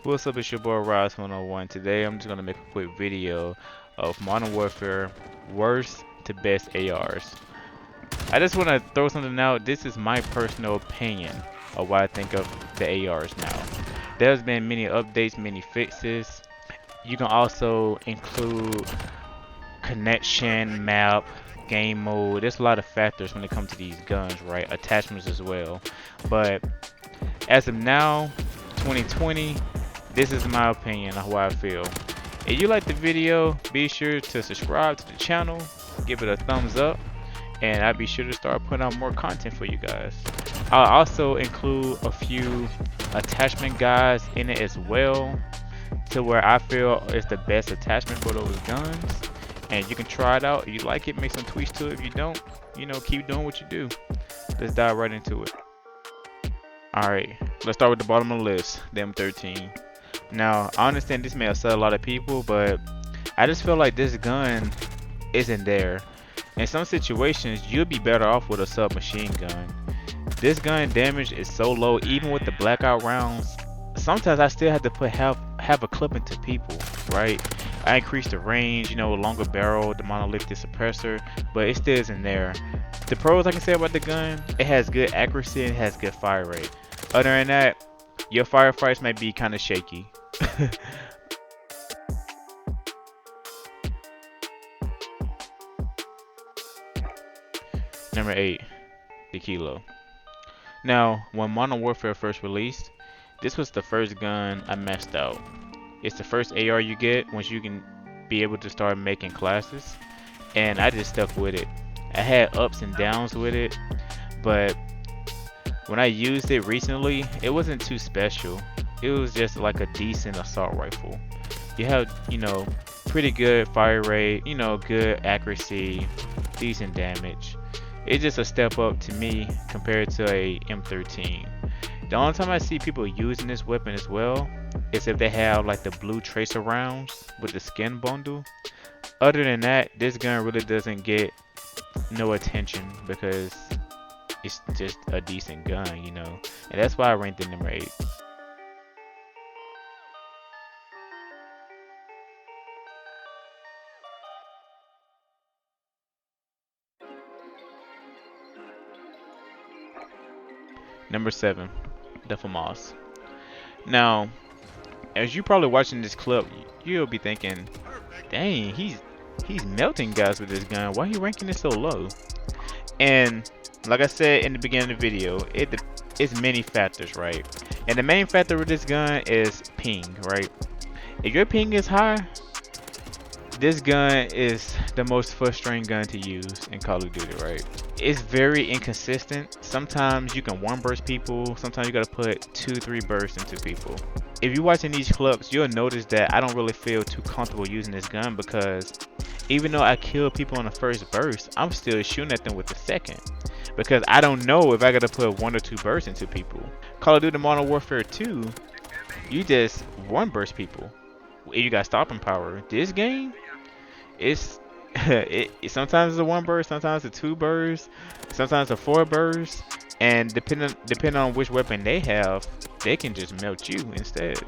What's up, it's your boy Ryus101. Today I'm just gonna make a quick video of Modern Warfare worst to best ARs. I just wanna throw something out. This is my personal opinion of what I think of the ARs now. There's been many updates, many fixes. You can also include connection, map, game mode. There's a lot of factors when it comes to these guns, right? Attachments as well. But as of now, 2020, this is my opinion of what I feel. If you like the video, be sure to subscribe to the channel, give it a thumbs up, and I'll be sure to start putting out more content for you guys. I'll also include a few attachment guides in it as well, to where I feel is the best attachment for those guns. And you can try it out. If you like it, make some tweaks to it. If you don't, keep doing what you do. Let's dive right into it. Alright, let's start with the bottom of the list, the M13. Now, I understand this may upset a lot of people, but I just feel like this gun isn't there. In some situations, you'll be better off with a submachine gun. This gun damage is so low, even with the blackout rounds. Sometimes I still have to have a clip into people, right? I increased the range, longer barrel, the monolithic suppressor, but it still isn't there. The pros I can say about the gun, it has good accuracy and it has good fire rate. Other than that, your firefights might be kind of shaky. Number 8, the Kilo. Now, when Modern Warfare first released, this was the first gun I messed out. It's the first AR you get once you can be able to start making classes, and I just stuck with it. I had ups and downs with it, but when I used it recently, it wasn't too special. It was just like a decent assault rifle. You have, pretty good fire rate, good accuracy, decent damage. It's just a step up to me compared to a M13. The only time I see people using this weapon as well is if they have like the blue tracer rounds with the skin bundle. Other than that, this gun really doesn't get no attention because it's just a decent gun, and that's why I ranked it number 8. Number 7, the FAMAS. Now, as you probably watching this clip, you'll be thinking, dang, he's melting guys with this gun. Why he ranking it so low? And like I said in the beginning of the video, it's many factors, right? And the main factor with this gun is ping, right? If your ping is high, this gun is the most frustrating gun to use in Call of Duty, right? It's very inconsistent. Sometimes you can one burst people, sometimes you gotta put 2-3 bursts into people. If you're watching these clips, you'll notice that I don't really feel too comfortable using this gun because even though I kill people on the first burst, I'm still shooting at them with the second. Because I don't know if I gotta put 1 or 2 bursts into people. Call of Duty Modern Warfare 2, you just one burst people. You got stopping power. This game, it's sometimes it's a 1 burst, sometimes it's a 2 burst, sometimes a 4 burst, and depending on which weapon they have, they can just melt you instead.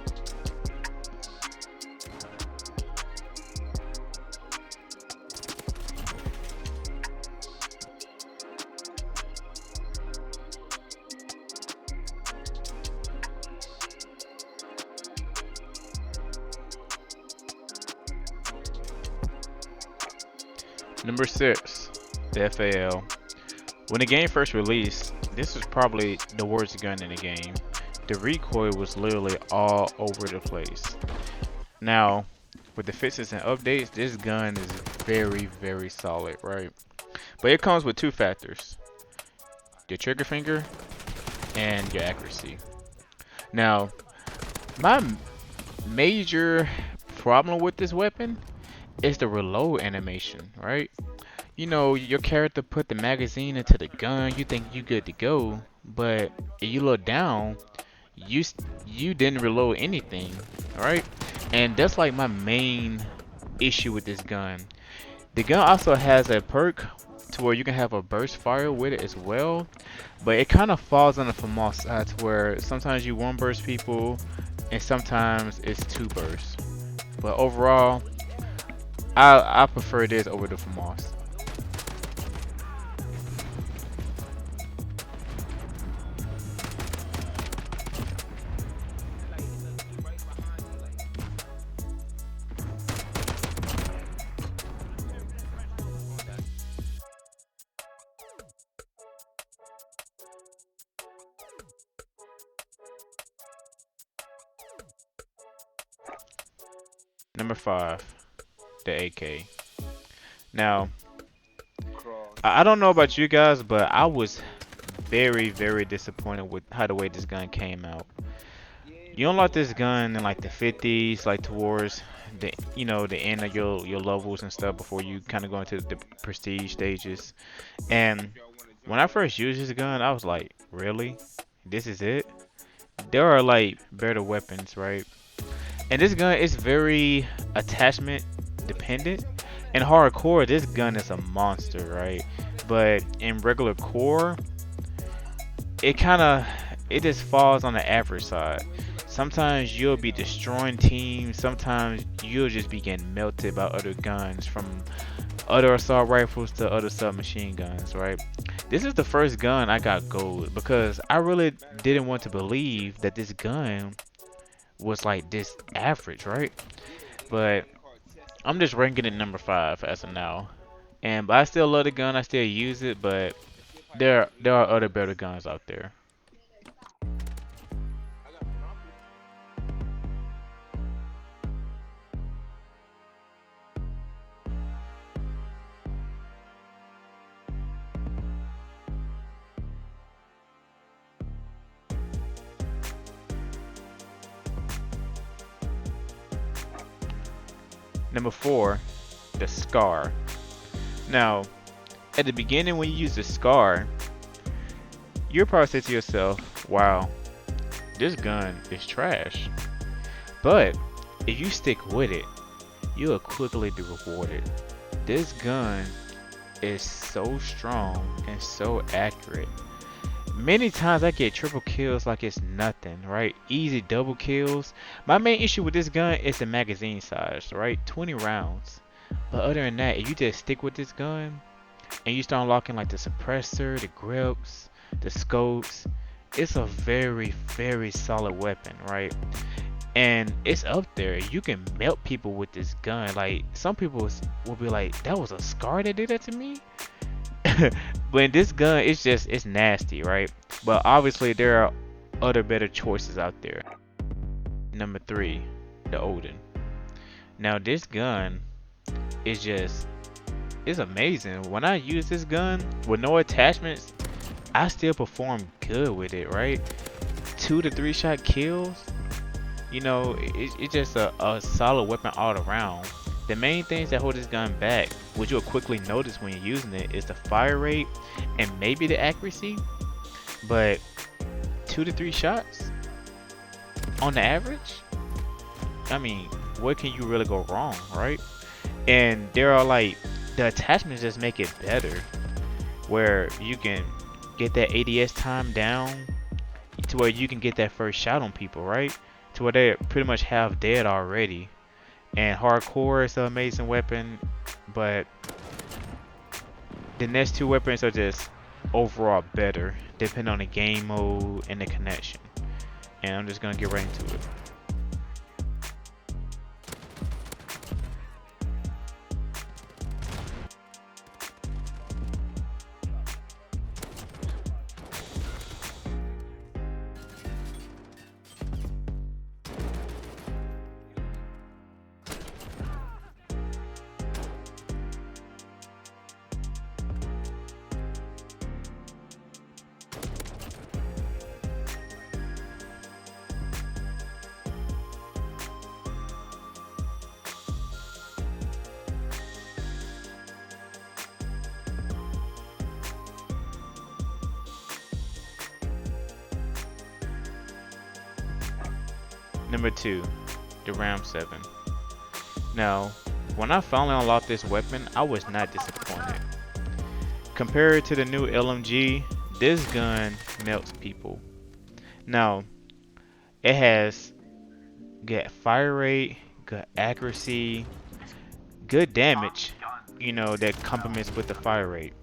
Number 6, the FAL. When the game first released, this was probably the worst gun in the game. The recoil was literally all over the place. Now, with the fixes and updates, this gun is very, very solid, right? But it comes with 2 factors: your trigger finger and your accuracy. Now, my major problem with this weapon is the reload animation, right? Your character put the magazine into the gun, you think you good to go, but if you look down, you didn't reload anything, right? And that's like my main issue with this gun. The gun also has a perk to where you can have a burst fire with it as well, but it kind of falls on the FAMAS side to where sometimes you one burst people, and sometimes it's 2 bursts. But overall, I prefer this over the FAMAS. Number 5, the AK. Now, I don't know about you guys, but I was very disappointed with how the way this gun came out. You unlock this gun in like the 50s, like towards the the end of your levels and stuff before you kind of go into the prestige stages. And when I first used this gun, I was like, really? This is it? There are like better weapons, right? And this gun is very attachment dependent. In hardcore, this gun is a monster, right? But in regular core, it just falls on the average side. Sometimes you'll be destroying teams. Sometimes you'll just be getting melted by other guns, from other assault rifles to other submachine guns, right? This is the first gun I got gold because I really didn't want to believe that this gun was like this average, right? But I'm just ranking it number 5 as of now. But I still love the gun. I still use it, but there are other better guns out there. Number 4, the Scar. Now, at the beginning when you use the Scar, you'll probably say to yourself, wow, this gun is trash. But if you stick with it, you'll quickly be rewarded. This gun is so strong and so accurate. Many times I get triple kills like it's nothing, right? Easy double kills. My main issue with this gun is the magazine size, right? 20 rounds. But other than that, if you just stick with this gun and you start unlocking like the suppressor, the grips, the scopes, it's a very solid weapon, right? And it's up there. You can melt people with this gun. Like, some people will be like, that was a Scar that did that to me? But in this gun, it's nasty, right? But obviously there are other better choices out there. Number 3, the ODEN. Now this gun is it's amazing. When I use this gun with no attachments, I still perform good with it, right? 2 to 3 shot kills. It's just a solid weapon all around. The main things that hold this gun back, which you'll quickly notice when you're using it, is the fire rate and maybe the accuracy. But 2 to 3 shots on the average, I mean, what can you really go wrong, right? And there are like, the attachments just make it better, where you can get that ADS time down to where you can get that first shot on people, right? To where they're pretty much half dead already. And hardcore is an amazing weapon, but the next 2 weapons are just overall better, depending on the game mode and the connection. And I'm just gonna get right into it. Number 2, the Ram 7. Now, when I finally unlocked this weapon, I was not disappointed. Compared to the new LMG, this gun melts people. Now, it has good fire rate, good accuracy, good damage, you know, that complements with the fire rate.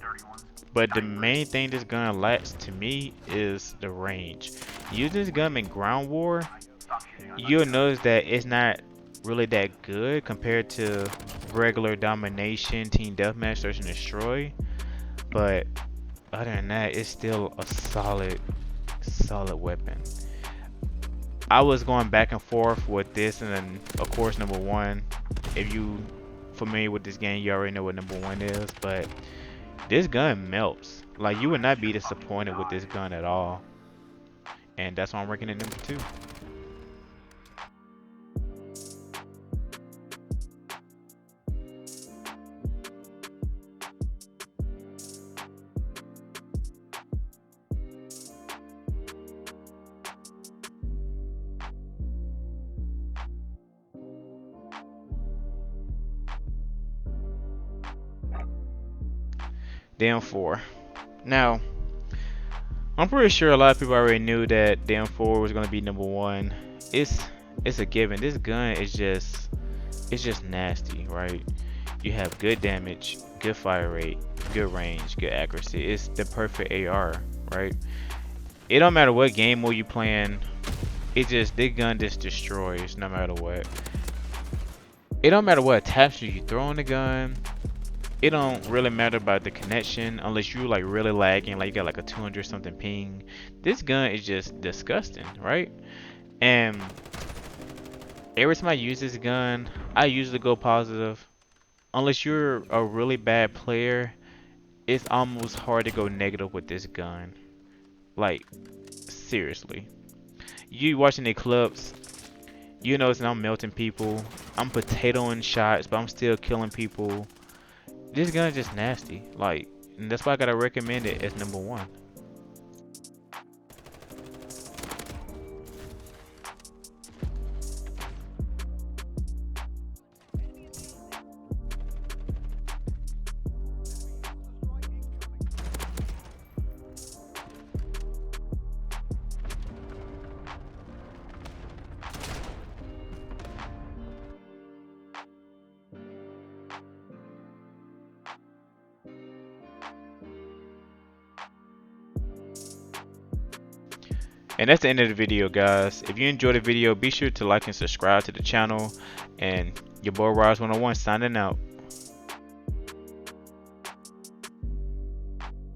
But the main thing this gun lacks to me is the range. Using this gun in ground war, you'll notice that it's not really that good compared to regular domination, team deathmatch, search and destroy. But other than that, it's still a solid weapon. I was going back and forth with this, and then of course number one. If you familiar with this game, you already know what number one is. But this gun melts. Like, you would not be disappointed with this gun at all. And that's why I'm ranking it number two. Then 4. Now, I'm pretty sure a lot of people already knew that the M4 was gonna be number one. It's a given. This gun is just nasty, right? You have good damage, good fire rate, good range, good accuracy. It's the perfect AR, right? It don't matter what game mode you playing. This gun just destroys no matter what. It don't matter what attachment you throw on the gun. It don't really matter about the connection unless you like really lagging, like you got like a 200 something ping. This gun is just disgusting, right? And every time I use this gun, I usually go positive. Unless you're a really bad player, it's almost hard to go negative with this gun. Like, seriously. You watching the clips, you notice I'm melting people. I'm potatoing shots, but I'm still killing people. This gun is just nasty, like, and that's why I gotta recommend it as number one. And that's the end of the video, guys. If you enjoyed the video, be sure to like and subscribe to the channel. And your boy Ryus101 signing out.